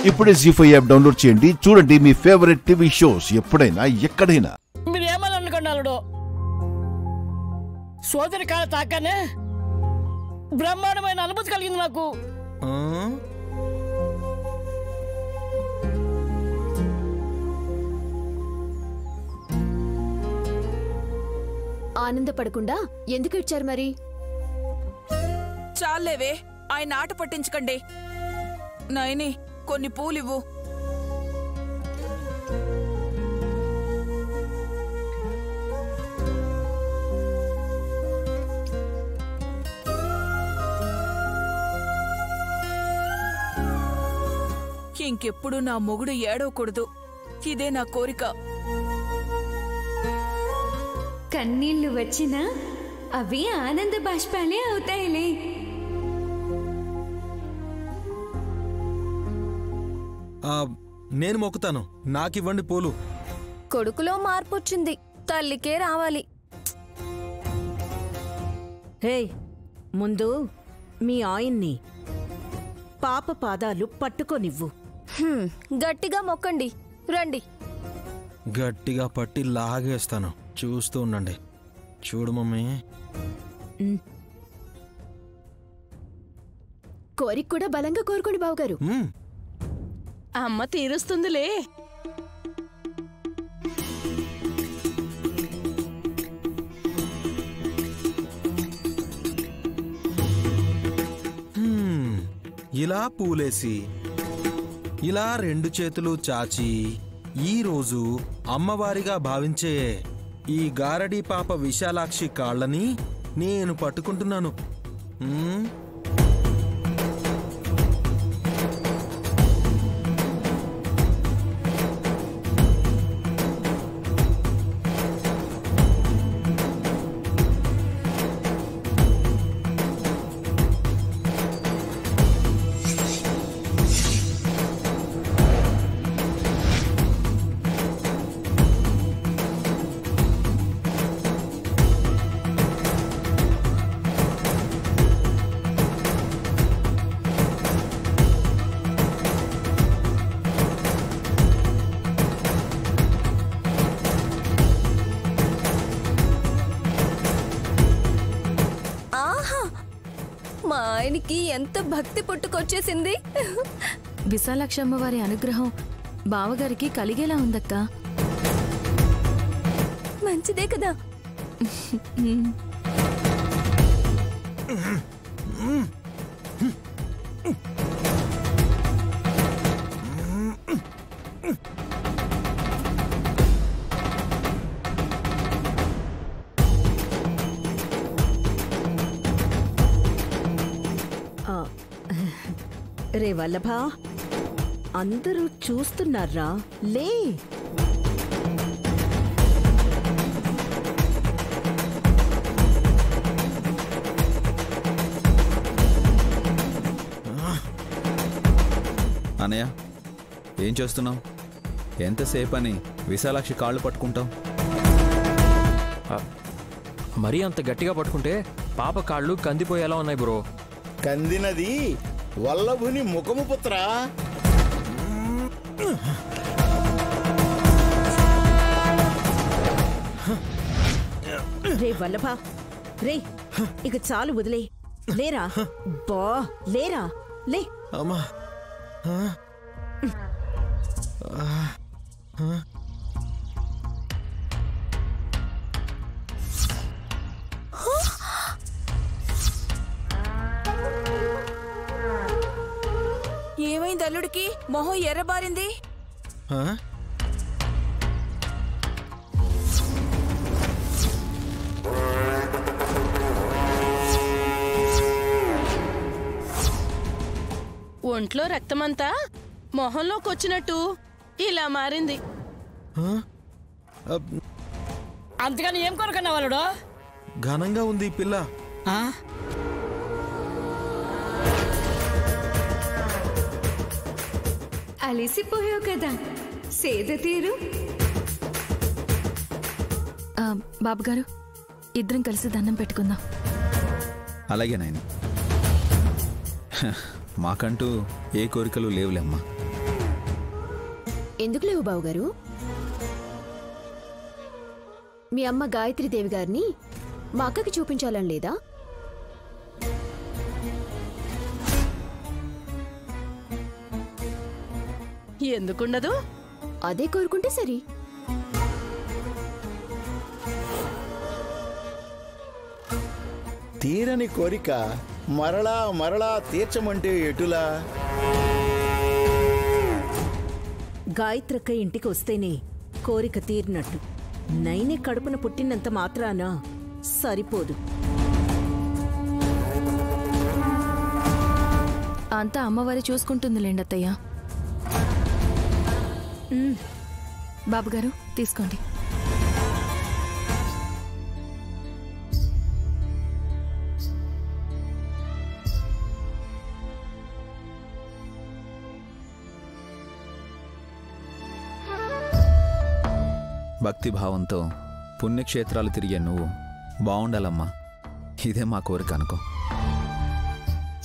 ఇప్పుడే జీ5 app download చేయండి. చూడండి మీ ఫేవరెట్ టీవీ షోస్ ఎప్పుడైనా ఎక్కడైనా. మీరు ఏమని అనుకోండి అల్లుడు, సోదరి కాల తాకానే బ్రహ్మాండమైన అనుభూతి కలిగింది నాకు. ఆనందపడకుండా ఎందుకు ఇచ్చారు మరి? చాలేవే, ఆయన ఆట పట్టించకండి. నయని, కొన్ని పూలివ్వు. ఇంకెప్పుడు నా మొగుడు ఏడవకూడదు, ఇదే నా కోరిక. కన్నీళ్లు వచ్చినా అవి ఆనంద బాష్పాలే అవుతాయిలే. నేను మొక్కుతాను, నాకివ్వండి పూలు. కొడుకులో మార్పు వచ్చింది, తల్లికే రావాలి. హే, ముందు మీ ఆయన్ని పాప పాదాలు పట్టుకోనివ్వు. గట్టిగా మొక్కండి, రండి. గట్టిగా పట్టి లాగేస్తాను, చూస్తూ ఉండండి. చూడు మమ్మీ. కోరిక కూడా బలంగా కోరుకోండి బావగారు. అమ్మ తీరుస్తుందిలే. ఇలా పూలేసి ఇలా రెండు చేతులు చాచి ఈరోజు అమ్మవారిగా భావించే ఈ గారడీ పాప విశాలాక్షి కాళ్ళని నేను పట్టుకుంటున్నాను. మా ఆయనకి ఎంత భక్తి పుట్టుకొచ్చేసింది. విశాలాక్షమ్మ వారి అనుగ్రహం బావగారికి కలిగేలా ఉందక్క. మంచిదే కదా. రే వల్లభా, అందరూ చూస్తున్నారా? లే. అన్నయ్య, ఏం చేస్తున్నావు? ఎంతసేపు అని విశాలాక్షి కాళ్ళు పట్టుకుంటావు? మరీ అంత గట్టిగా పట్టుకుంటే పాప కాళ్ళు కందిపోయేలా ఉన్నాయి బ్రో. కందినది వల్లభుని ముఖము పుత్ర. రే వల్లభా, రే ఇక చాలు, వదిలే. లేరా బా, లేరా, లే. అమ్మా, ఏమైంది అల్లుడికి? మొహం ఎర్రబారింది. ఒంట్లో రక్తమంతా మొహంలోకి వచ్చినట్టు ఇలా మారింది. అంతగాని ఏం కొనుక్కున్నా వాళ్ళుడు? ఘనంగా ఉంది ఈ పిల్ల. అలసిపోయావు కదా, సేద తీరు. బాబుగారు, ఇద్దరం కలిసి దండం పెట్టుకుందాం. అలాగే నాయన, మాకంటూ ఏ కోరికలు లేవులేమ్మా. ఎందుకు లేవు బావగారు? మీ అమ్మ గాయత్రీదేవి గారిని మా అక్కకి చూపించాలని లేదా? ఎందుకుండదు? అదే కోరుకుంటే సరి. తీరని కోరిక మరలా మరలా తీర్చమంటే ఎటులా? గాయత్రక్క ఇంటికి వస్తేనే కోరిక తీరినట్టు. నైనే కడుపున పుట్టినంత మాత్రాన సరిపోదు. అంతా అమ్మవారి చూసుకుంటుందిలేండి అత్తయ్య. బాబుగారు తీసుకోండి. భక్తిభావంతో పుణ్యక్షేత్రాలు తిరిగే నువ్వు బాగుండాలమ్మా. ఇదే మా కోరిక అనుకో.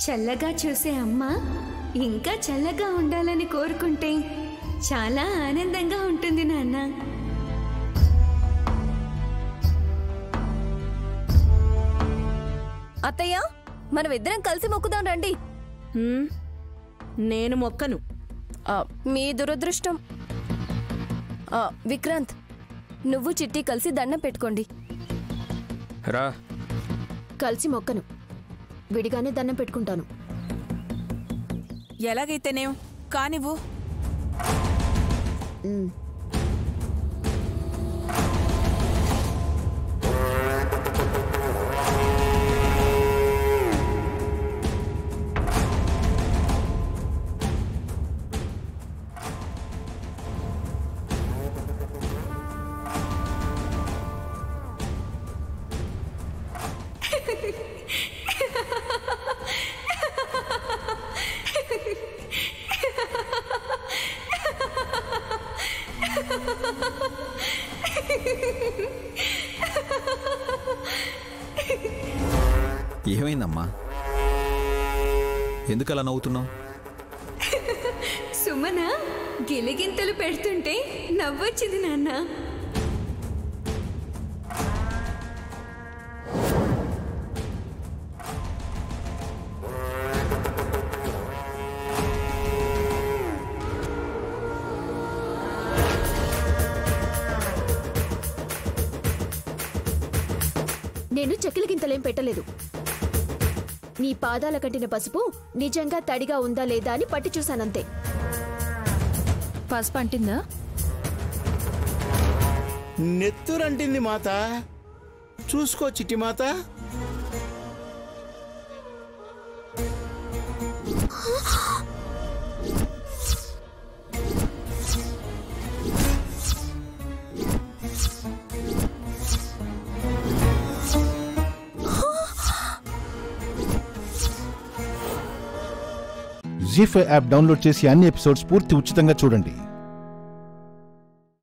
చల్లగా చూసే అమ్మ ఇంకా చల్లగా ఉండాలని కోరుకుంటే చాలా ఆనందంగా ఉంటుంది నాన్న. అత్తయ్య, మనం ఇద్దరం కలిసి మొక్కుదాం రండి. నేను మొక్కను. మీ దురదృష్టం. విక్రాంత్, నువ్వు చిట్టి కలిసి దండం పెట్టుకోండి. రా. కలిసి మొక్కను, విడిగానే దండం పెట్టుకుంటాను. ఎలాగైతేనేం కానివ్వు. ఏమైందమ్మా? ఎందుకలా నవ్వుతున్నావు? సుమన గిలిగింతలు పెడుతుంటే నవ్వొచ్చింది నాన్న. నేను చెక్కిల గింతలేం పెట్టలేదు. నీ పాదాల కంటిన పసుపు నిజంగా తడిగా ఉందా లేదా అని పట్టి చూశానంతే. పసుపు అంటిందా? నెత్తురంటింది మాత. చూసుకో చిట్టి మాత. జీ5 యాప్ డౌన్లోడ్ చేసి అన్ని ఎపిసోడ్స్ పూర్తి ఉచితంగా చూడండి.